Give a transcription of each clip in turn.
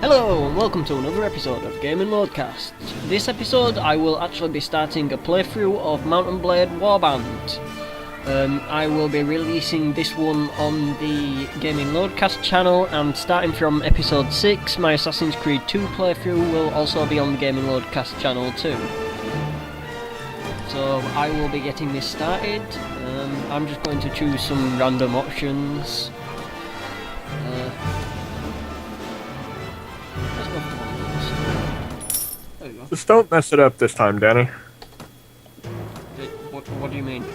Hello and welcome to another episode of Gamingloadcast. This episode I will actually be starting a playthrough of Mount&Blade Warband. I will be releasing this one on the Gamingloadcast channel, and starting from episode 6, my Assassin's Creed 2 playthrough will also be on the Gamingloadcast channel too. So I will be getting this started. I'm just going to choose some random options. Just don't mess it up this time, Danny. What do you mean?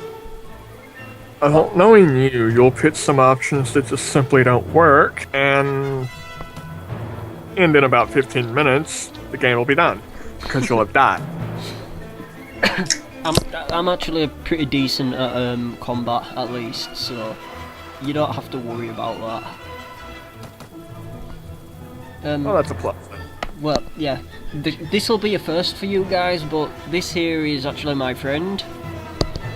Knowing you, you'll pick some options that just simply don't work, and in about 15 minutes, the game will be done, because you'll have died. I'm actually pretty decent at combat, at least, so you don't have to worry about that. Well, that's a plus. Well, yeah, this will be a first for you guys, but this here is actually my friend.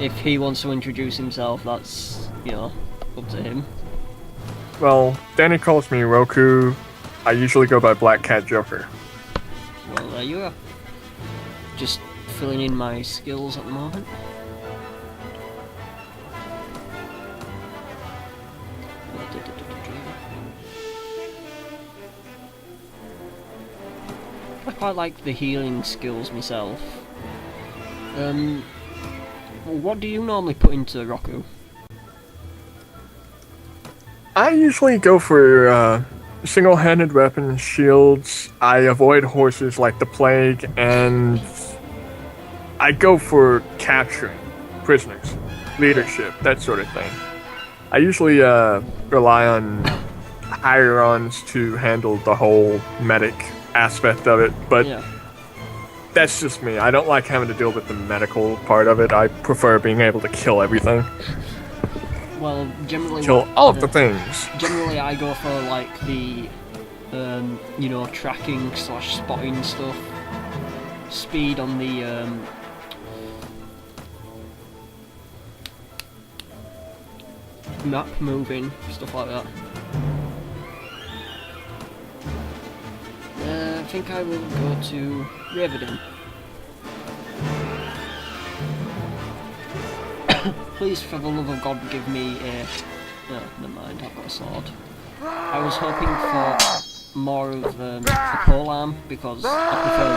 If he wants to introduce himself, that's, up to him. Well, Danny calls me Roku. I usually go by Black Cat Joker. Well, there you are. Just filling in my skills at the moment. I quite like the healing skills myself. What do you normally put into Roku? I usually go for single-handed weapons, shields. I avoid horses like the plague, and I go for capturing prisoners, leadership, that sort of thing. I usually rely on higher-ons to handle the whole medic aspect of it, but that's just me. I don't like having to deal with the medical part of it. I prefer being able to kill everything. Well, generally... Kill all of the things. Generally, I go for, like, the, tracking/spotting stuff. Speed on the, map moving, stuff like that. I think I will go to Raven. Please, for the love of God, give me a... Oh, never mind, I've got a sword. I was hoping for more of a polearm, because I prefer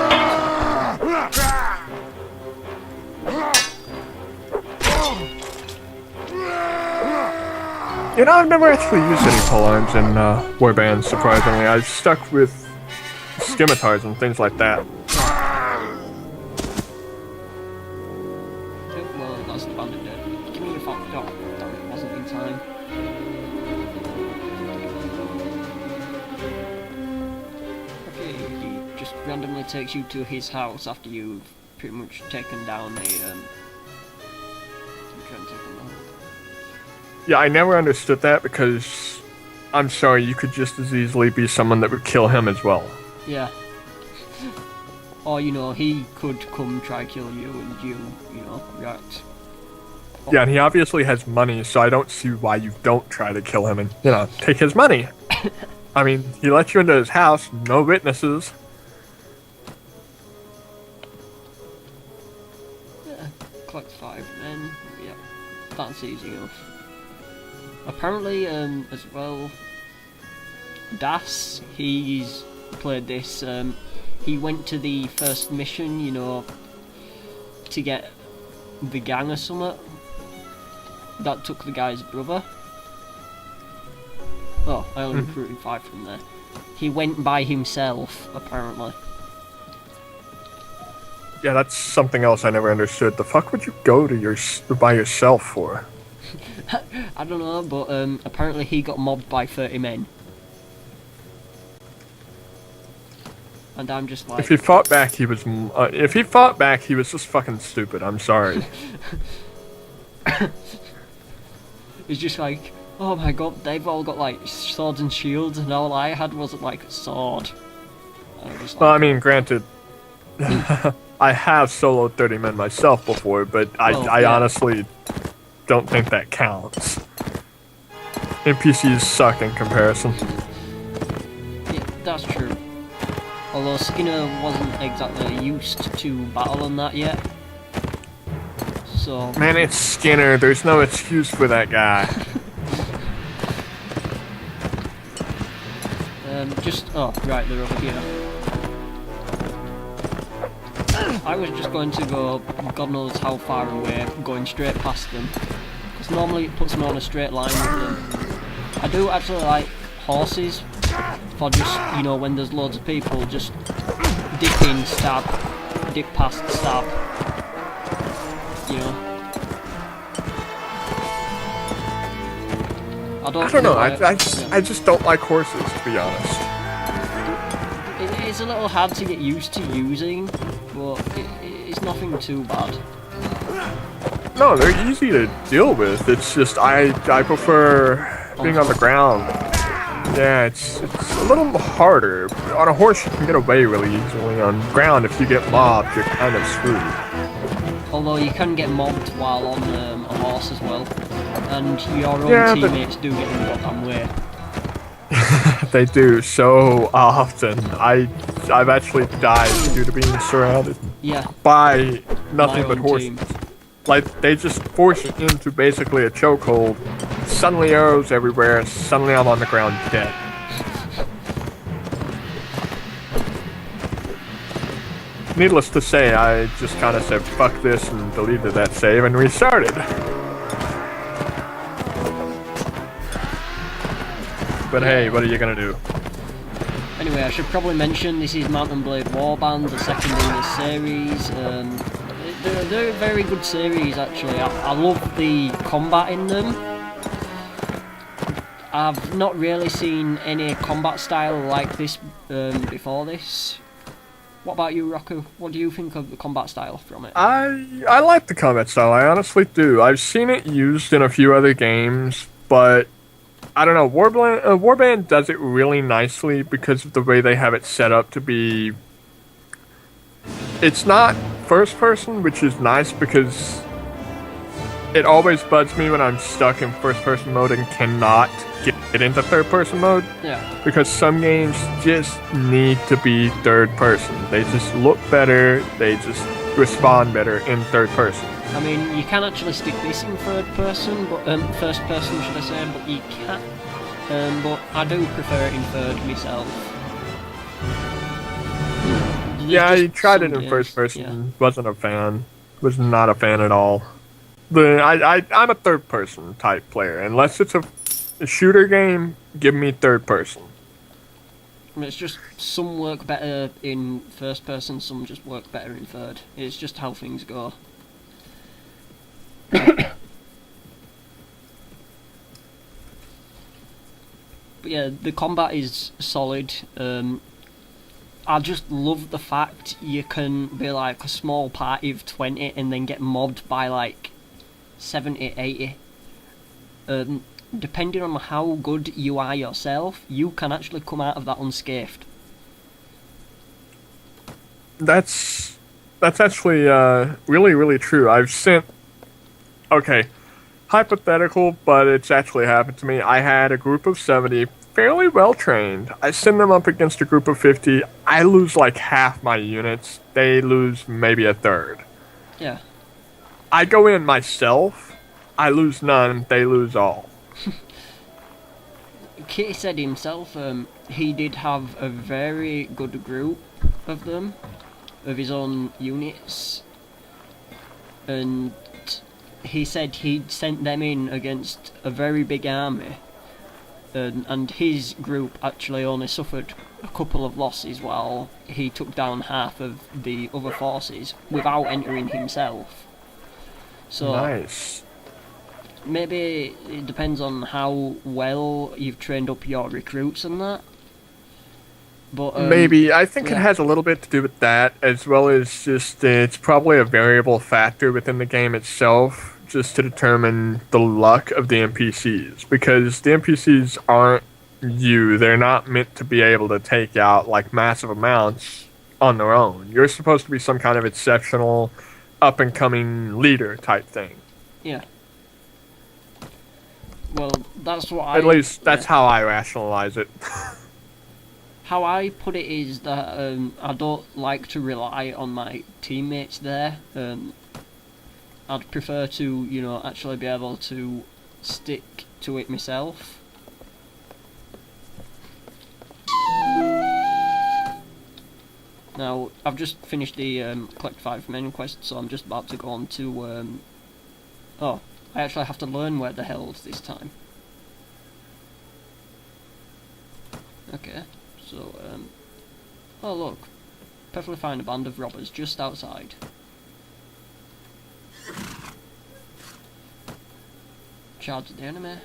that. I've never actually used any polearms in Warband, surprisingly. I've stuck with scimitars and things like that. Well, that's the bandit dead. Give me your fuck dog. Damn, it wasn't in time. Okay, he just randomly takes you to his house after you've pretty much taken down Yeah, I never understood that, because I'm sorry, you could just as easily be someone that would kill him as well. Yeah. Or, he could come try kill you and you, react. Yeah, and he obviously has money, so I don't see why you don't try to kill him and, take his money. I mean, he lets you into his house, no witnesses. Yeah, collect 5 men, yeah, that's easy enough. Apparently, as well, Das, he's played this, he went to the first mission, to get the gang or something. That took the guy's brother. Oh, I only recruited 5 from there. He went by himself, apparently. Yeah, that's something else I never understood. The fuck would you go to by yourself for? I don't know, but apparently he got mobbed by 30 men. And I'm just like... If he fought back, he was just fucking stupid. I'm sorry. It's just like, oh my god, they've all got like swords and shields, and all I had was like a sword. Well, I mean, granted, I have soloed 30 men myself before, but I honestly don't think that counts. NPCs suck in comparison. Yeah, that's true. Although Skinner wasn't exactly used to battle and that yet. So... Man, it's Skinner. There's no excuse for that guy. Oh, right, they're over here. I was just going to go God knows how far away, going straight past them. Because normally it puts me on a straight line with them. I do actually like horses, for just, you know, when there's loads of people, just dip in, stab, dip past, stab. You know? I don't know, I just don't like horses, to be honest. It's a little hard to get used to using, but it's nothing too bad. No, they're easy to deal with. It's just I prefer being on the ground. Yeah, it's a little harder. On a horse you can get away really easily. On ground, if you get mobbed, you're kind of screwed. Although you can get mobbed while on a horse as well. And your own teammates do get in the goddamn way. They do so often. I've actually died due to being surrounded by nothing but horses. Team. Like, they just force you into basically a chokehold. Suddenly arrows everywhere, suddenly I'm on the ground dead. Needless to say, I just kind of said fuck this and deleted that save and restarted. But hey, what are you gonna do? Anyway, I should probably mention this is Mount&Blade Warband, the second in the series. They're a very good series actually. I love the combat in them. I've not really seen any combat style like this before this. What about you, Roku? What do you think of the combat style from it? I like the combat style, I honestly do. I've seen it used in a few other games, but I don't know, Warband does it really nicely because of the way they have it set up to be... It's not first person, which is nice because it always bugs me when I'm stuck in first person mode and cannot get into third person mode. Yeah. Because some games just need to be third person. They just look better, they just respond better in third person. I mean, you can actually stick this in third person, but first person should I say, but you can't. But I do prefer it in third myself. Yeah, I tried it in first person, wasn't a fan. Was not a fan at all. I'm a third person type player. Unless it's a shooter game, give me third person. I mean, it's just some work better in first person, some just work better in third. It's just how things go. But yeah, the combat is solid. I just love the fact you can be like a small party of 20 and then get mobbed by like 70, 80. Depending on how good you are yourself, you can actually come out of that unscathed. That's actually really, really true. I've sent... Okay, hypothetical, but it's actually happened to me. I had a group of 70, fairly well trained. I send them up against a group of 50. I lose like half my units. They lose maybe a third. Yeah. I go in myself. I lose none. They lose all. Kitty said himself, he did have a very good group of them, of his own units, and he said he'd sent them in against a very big army, and his group actually only suffered a couple of losses while he took down half of the other forces without entering himself. So nice. Maybe it depends on how well you've trained up your recruits and that. But maybe. I think it has a little bit to do with that, as well as just it's probably a variable factor within the game itself, just to determine the luck of the NPCs. Because the NPCs aren't you. They're not meant to be able to take out like massive amounts on their own. You're supposed to be some kind of exceptional, up-and-coming leader type thing. Yeah. Well, that's what At least, that's how I rationalize it. how I put it is that I don't like to rely on my teammates there. I'd prefer to, you know, actually be able to stick to it myself. Now, I've just finished the collect 5 main quest, so I'm just about to go on to... oh, I actually have to learn where the hell's this time. Okay, so, oh look, perfectly find a band of robbers just outside. Charge the enemy.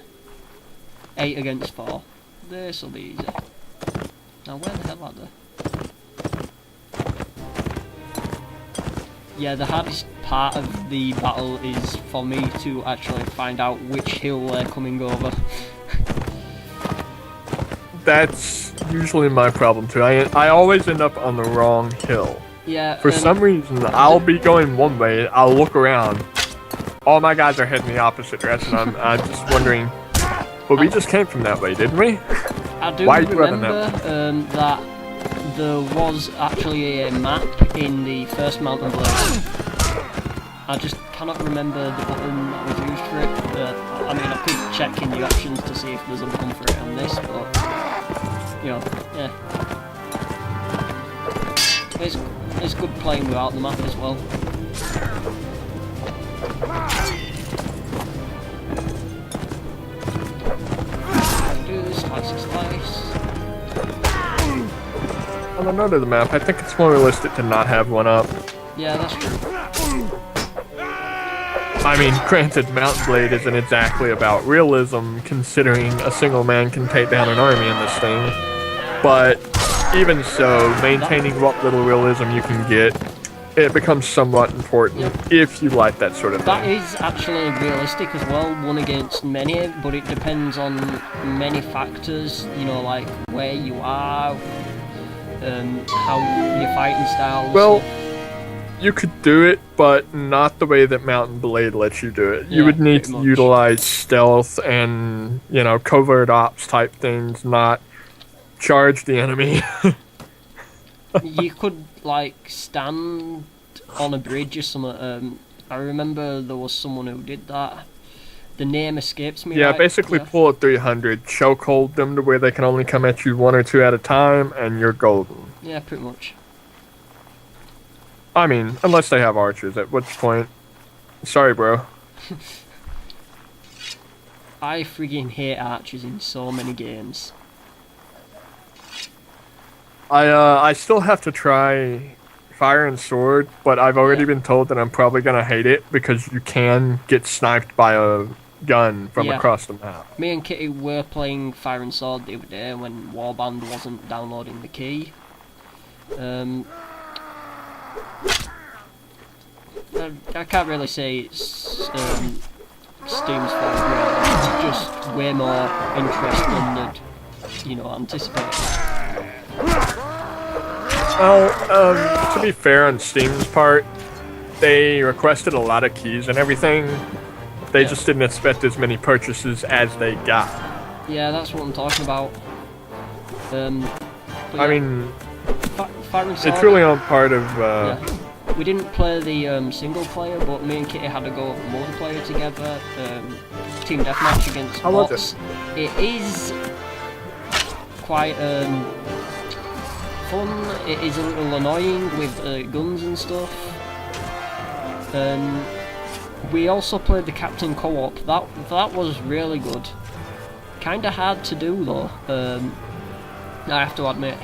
8 against 4. This'll be easy. Now where the hell are they? Yeah, the hardest part of the battle is for me to actually find out which hill they're coming over. That's usually my problem too. I always end up on the wrong hill. Yeah. For some reason, I'll be going one way, I'll look around, all my guys are heading the opposite direction. I'm just wondering, but we just came from that way, didn't we? I do Why remember that there was actually a map in the first Mount&Blade. I just cannot remember the button that was used for it. I mean, I could check in the options to see if there's a button for it on this, but, you know, yeah. It's good playing without the map as well. Do slice. On the note of the map, I think it's more realistic to not have one up. Yeah, that's true. I mean, granted, Mount&Blade isn't exactly about realism, considering a single man can take down an army in this thing. But even so, maintaining what little realism you can get, it becomes somewhat important if you like that sort of thing. That is actually realistic as well, one against many, but it depends on many factors, you know, like where you are, how your fighting style. Well, you could do it, but not the way that Mount&Blade lets you do it. You would need to utilize stealth and, you know, covert ops type things, not charge the enemy. You could, like, stand on a bridge or something. I remember there was someone who did that. The name escapes me. Yeah, basically pull a 300, chokehold them to where they can only come at you 1 or 2 at a time, and you're golden. Yeah, pretty much. I mean, unless they have archers, at which point... Sorry, bro. I friggin' hate archers in so many games. I still have to try Fire and Sword, but I've already been told that I'm probably gonna hate it because you can get sniped by a gun from across the map. Me and Kitty were playing Fire and Sword the other day when Warband wasn't downloading the key. I can't really say it's Steam's fault, really. It's just way more interest than they'd, you know, anticipated. Well, to be fair on Steam's part, they requested a lot of keys and everything. They just didn't expect as many purchases as they got. Yeah, that's what I'm talking about. I mean, Fire and Sword, it's really on part of... We didn't play the single player, but me and Kitty had to go multiplayer together. Team deathmatch against bots. It is quite fun. It is a little annoying with guns and stuff. We also played the Captain co-op. That was really good. Kinda hard to do though. I have to admit.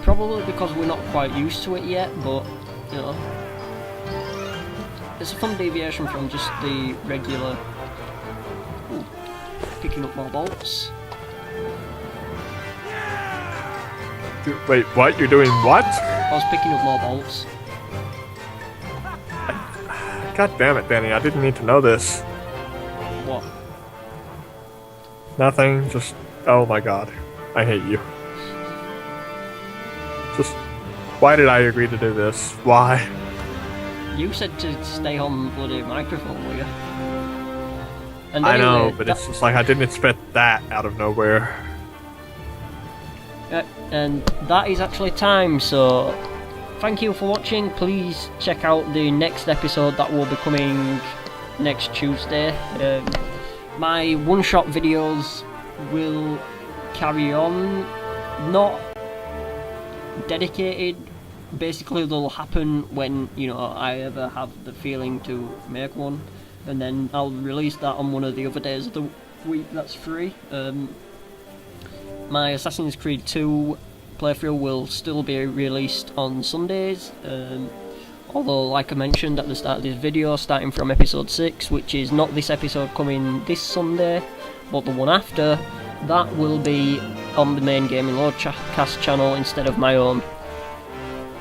Probably because we're not quite used to it yet, but, you know, it's a fun deviation from just the regular... Ooh, picking up more bolts. Wait, what? You're doing what? I was picking up more bolts. God damn it, Danny, I didn't need to know this. What? Nothing, just... Oh my god. I hate you. Just, why did I agree to do this? Why? You said to stay on bloody microphone, will you? And I know, but it's just like I didn't expect that out of nowhere. And that is actually time, so thank you for watching. Please check out the next episode that will be coming next Tuesday. My one-shot videos will carry on, not dedicated. Basically they'll happen when, you know, I ever have the feeling to make one, and then I'll release that on one of the other days of the week that's free. My Assassin's Creed 2 playthrough will still be released on Sundays, although like I mentioned at the start of this video, starting from episode 6, which is not this episode coming this Sunday, but the one after, that will be on the main Gamingloadcast channel instead of my own.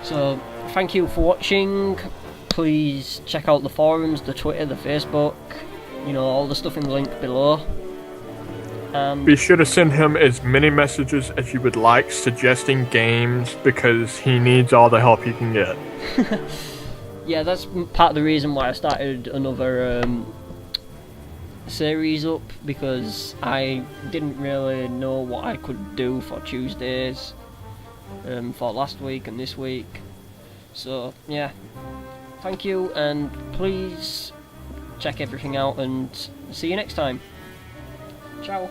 So, thank you for watching. Please check out the forums, the Twitter, the Facebook, you know, all the stuff in the link below. And be sure to send him as many messages as you would like, suggesting games, because he needs all the help he can get. yeah, that's part of the reason why I started another series up, because I didn't really know what I could do for Tuesdays for last week and this week. So yeah, thank you, and please check everything out, and see you next time. Ciao.